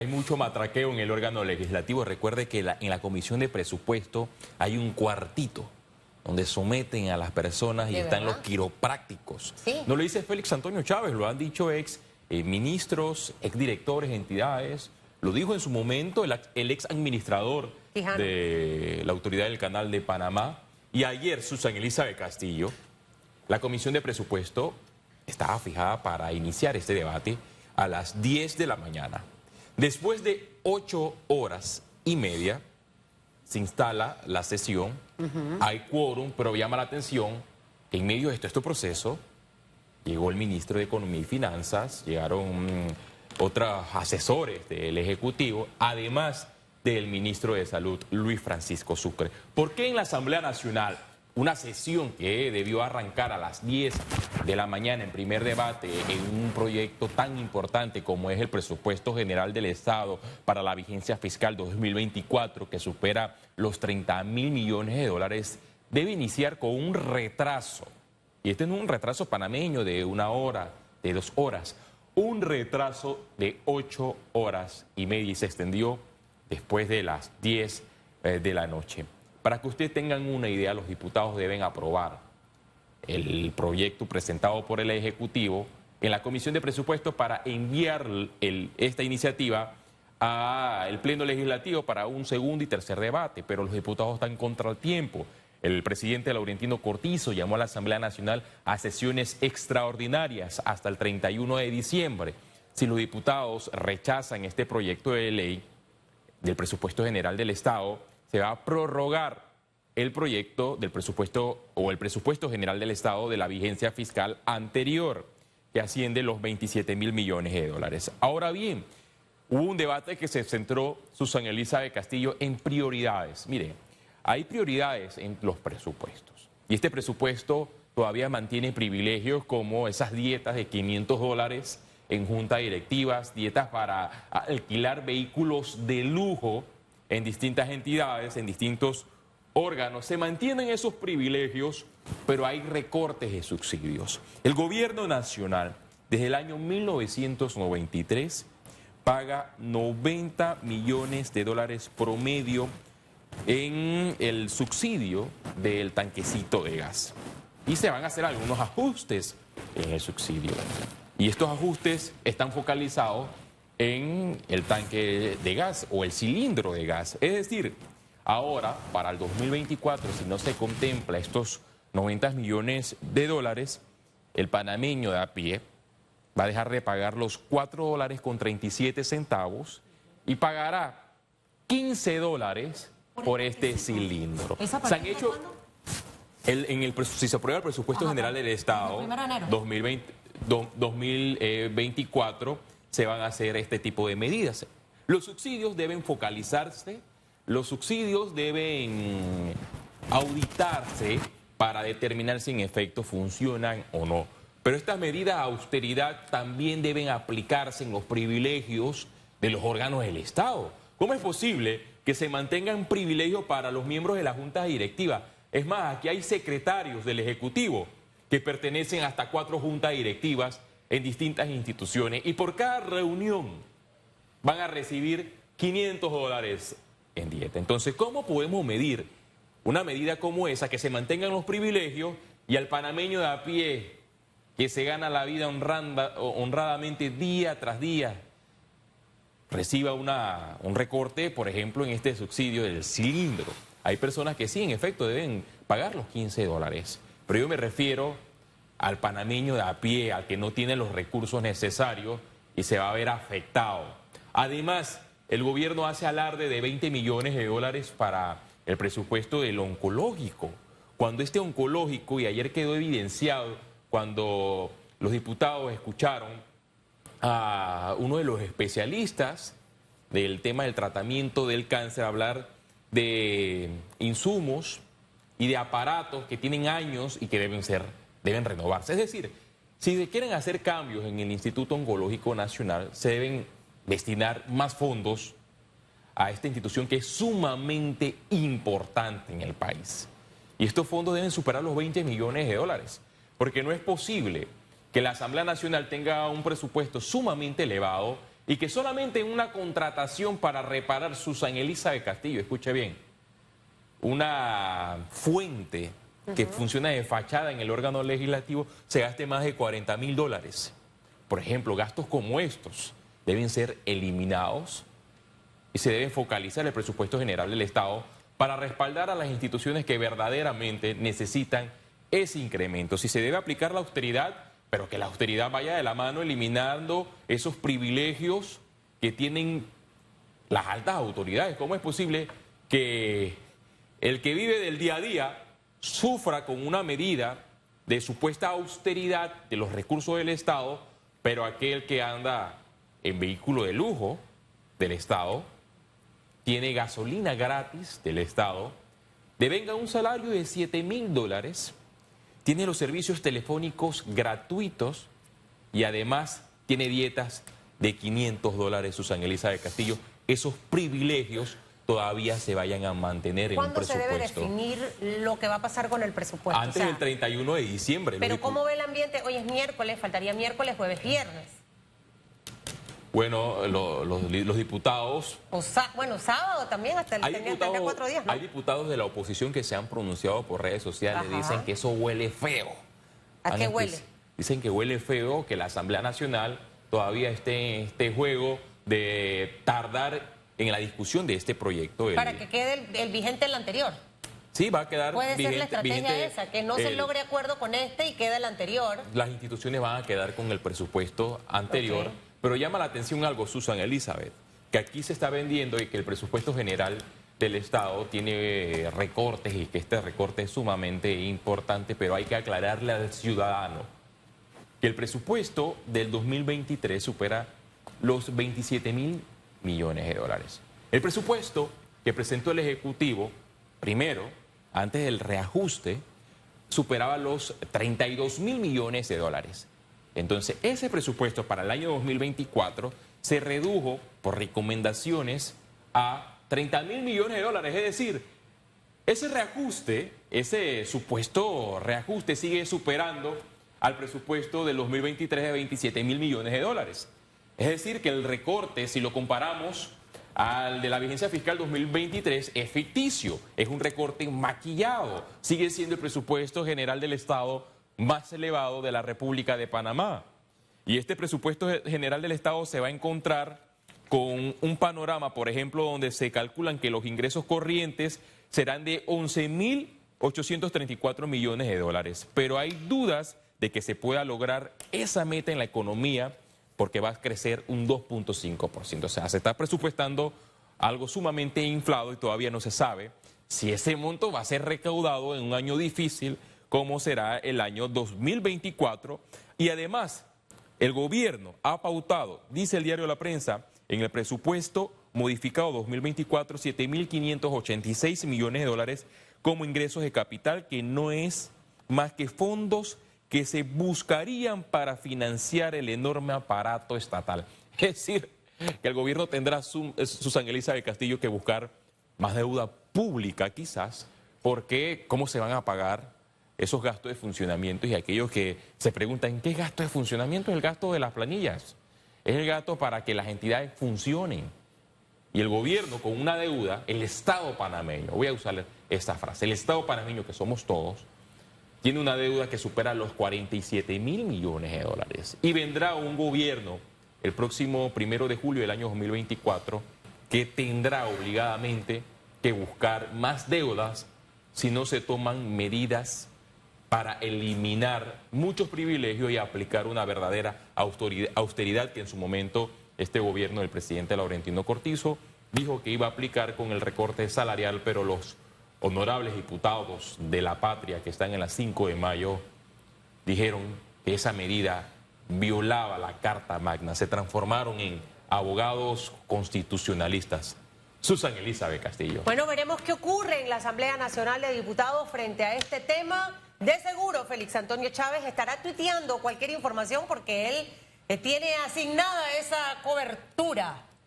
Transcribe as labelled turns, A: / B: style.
A: Hay mucho matraqueo en el órgano legislativo. Recuerde que en la comisión de presupuesto hay un cuartito donde someten a las personas y están los quiroprácticos.
B: Sí.
A: No lo dice Félix Antonio Chávez, lo han dicho ex ministros, ex directores de entidades. Lo dijo en su momento el ex administrador de la autoridad del Canal de Panamá. Y ayer Susan Elizabeth Castillo, la comisión de presupuesto estaba fijada para iniciar este debate a las 10 de la mañana. Después de 8 horas y media se instala la sesión, hay quórum, pero llama la atención que en medio de este proceso llegó el ministro de Economía y Finanzas, llegaron otros asesores del Ejecutivo, además del ministro de Salud, Luis Francisco Sucre. ¿Por qué en la Asamblea Nacional, una sesión que debió arrancar a las 10 de la mañana en primer debate en un proyecto tan importante como es el presupuesto general del Estado para la vigencia fiscal 2024, que supera los 30.000 millones de dólares, debe iniciar con un retraso? Y este no es un retraso panameño de 1 hora, de 2 horas, un retraso de 8 horas y media y se extendió después de las 10 de la noche. Para que ustedes tengan una idea, los diputados deben aprobar el proyecto presentado por el Ejecutivo en la Comisión de Presupuestos para enviar esta iniciativa al Pleno Legislativo para un segundo y tercer debate, pero los diputados están contra el tiempo. El presidente Laurentino Cortizo llamó a la Asamblea Nacional a sesiones extraordinarias hasta el 31 de diciembre. Si los diputados rechazan este proyecto de ley del presupuesto general del Estado, se va a prorrogar el proyecto del presupuesto o el presupuesto general del Estado de la vigencia fiscal anterior, que asciende los 27.000 millones de dólares. Ahora bien, hubo un debate que se centró, Susan Elizabeth Castillo, en prioridades. Mire, hay prioridades en los presupuestos y este presupuesto todavía mantiene privilegios como esas dietas de 500 dólares en juntas directivas, dietas para alquilar vehículos de lujo en distintas entidades, en distintos órganos. Se mantienen esos privilegios, pero hay recortes de subsidios. El gobierno nacional, desde el año 1993, paga 90 millones de dólares promedio en el subsidio del tanquecito de gas. Y se van a hacer algunos ajustes en el subsidio. Y estos ajustes están focalizados en el tanque de gas o el cilindro de gas. Es decir, ahora, para el 2024, si no se contempla estos 90 millones de dólares, el panameño de a pie va a dejar de pagar los 4 dólares con 37 centavos y pagará 15 dólares por este cilindro. Se han hecho, si se aprueba el presupuesto general del Estado 2024, se van a hacer este tipo de medidas. Los subsidios deben focalizarse, los subsidios deben auditarse para determinar si en efecto funcionan o no. Pero estas medidas de austeridad también deben aplicarse en los privilegios de los órganos del Estado. ¿Cómo es posible que se mantengan privilegios para los miembros de la Junta Directiva? Es más, aquí hay secretarios del Ejecutivo que pertenecen hasta 4 juntas directivas en distintas instituciones y por cada reunión van a recibir 500 dólares en dieta. Entonces, ¿cómo podemos medir una medida como esa, que se mantengan los privilegios y al panameño de a pie que se gana la vida honradamente día tras día reciba un recorte, por ejemplo, en este subsidio del cilindro? Hay personas que sí, en efecto, deben pagar los 15 dólares, pero yo me refiero al panameño de a pie, al que no tiene los recursos necesarios y se va a ver afectado. Además, el gobierno hace alarde de 20 millones de dólares para el presupuesto del oncológico, cuando este oncológico, y ayer quedó evidenciado cuando los diputados escucharon a uno de los especialistas del tema del tratamiento del cáncer hablar de insumos y de aparatos que tienen años y que deben renovarse. Es decir, si se quieren hacer cambios en el Instituto Oncológico Nacional, se deben destinar más fondos a esta institución que es sumamente importante en el país. Y estos fondos deben superar los 20 millones de dólares, porque no es posible que la Asamblea Nacional tenga un presupuesto sumamente elevado y que solamente en una contratación para reparar Susan Elizabeth Castillo, escuche bien, una fuente que funciona de fachada en el órgano legislativo, se gaste más de $40.000. Por ejemplo, gastos como estos deben ser eliminados y se debe focalizar el presupuesto general del Estado para respaldar a las instituciones que verdaderamente necesitan ese incremento. Si se debe aplicar la austeridad, pero que la austeridad vaya de la mano eliminando esos privilegios que tienen las altas autoridades. ¿Cómo es posible que el que vive del día a día sufra con una medida de supuesta austeridad de los recursos del Estado, pero aquel que anda en vehículo de lujo del Estado, tiene gasolina gratis del Estado, devenga un salario de $7.000, tiene los servicios telefónicos gratuitos y además tiene dietas de $500, Susan Elizabeth Castillo? Esos privilegios todavía se vayan a mantener en un presupuesto.
B: ¿Cuándo se debe definir lo que va a pasar con el presupuesto?
A: Antes del 31 de diciembre.
B: Pero ¿cómo ve el ambiente? Hoy es miércoles, faltaría miércoles, jueves, viernes.
A: Bueno, los diputados...
B: Bueno, sábado también, tendría 4 días, ¿no?
A: Hay diputados de la oposición que se han pronunciado por redes sociales, dicen que eso huele feo.
B: ¿A qué huele?
A: Dicen que huele feo, que la Asamblea Nacional todavía esté en este juego de tardar en la discusión de este proyecto.
B: Para que quede el vigente el anterior.
A: Sí, va a quedar
B: Puede
A: vigente,
B: ser la estrategia esa, que no se logre acuerdo con este y quede el anterior.
A: Las instituciones van a quedar con el presupuesto anterior. Okay. Pero llama la atención algo, Susan Elizabeth, que aquí se está vendiendo y que el presupuesto general del Estado tiene recortes y que este recorte es sumamente importante, pero hay que aclararle al ciudadano que el presupuesto del 2023 supera los $27.000 millones. El presupuesto que presentó el Ejecutivo, primero, antes del reajuste, superaba los $32.000 millones. Entonces, ese presupuesto para el año 2024 se redujo por recomendaciones a $30.000 millones. Es decir, ese reajuste, ese supuesto reajuste sigue superando al presupuesto del 2023 de $27.000 millones. Es decir, que el recorte, si lo comparamos al de la vigencia fiscal 2023, es ficticio, es un recorte maquillado. Sigue siendo el presupuesto general del Estado más elevado de la República de Panamá. Y este presupuesto general del Estado se va a encontrar con un panorama, por ejemplo, donde se calculan que los ingresos corrientes serán de $11.834 millones. Pero hay dudas de que se pueda lograr esa meta en la economía porque va a crecer un 2.5%. O sea, se está presupuestando algo sumamente inflado y todavía no se sabe si ese monto va a ser recaudado en un año difícil como será el año 2024. Y además, el gobierno ha pautado, dice el diario La Prensa, en el presupuesto modificado 2024, $7.586 millones como ingresos de capital, que no es más que fondos que se buscarían para financiar el enorme aparato estatal. Es decir, que el gobierno tendrá, Susan Elizabeth Castillo, que buscar más deuda pública quizás, porque ¿cómo se van a pagar esos gastos de funcionamiento? Y aquellos que se preguntan, ¿qué gasto de funcionamiento? Es el gasto de las planillas, es el gasto para que las entidades funcionen. Y el gobierno con una deuda, el Estado panameño, voy a usar esta frase, el Estado panameño que somos todos, tiene una deuda que supera los $47.000 millones. Y vendrá un gobierno el próximo 1 de julio del año 2024 que tendrá obligadamente que buscar más deudas si no se toman medidas para eliminar muchos privilegios y aplicar una verdadera austeridad que en su momento este gobierno del presidente Laurentino Cortizo dijo que iba a aplicar con el recorte salarial, pero los honorables diputados de la patria que están en la 5 de mayo dijeron que esa medida violaba la Carta Magna, se transformaron en abogados constitucionalistas. Susan Elizabeth Castillo.
B: Bueno, veremos qué ocurre en la Asamblea Nacional de Diputados frente a este tema. De seguro, Félix Antonio Chávez estará tuiteando cualquier información porque él tiene asignada esa cobertura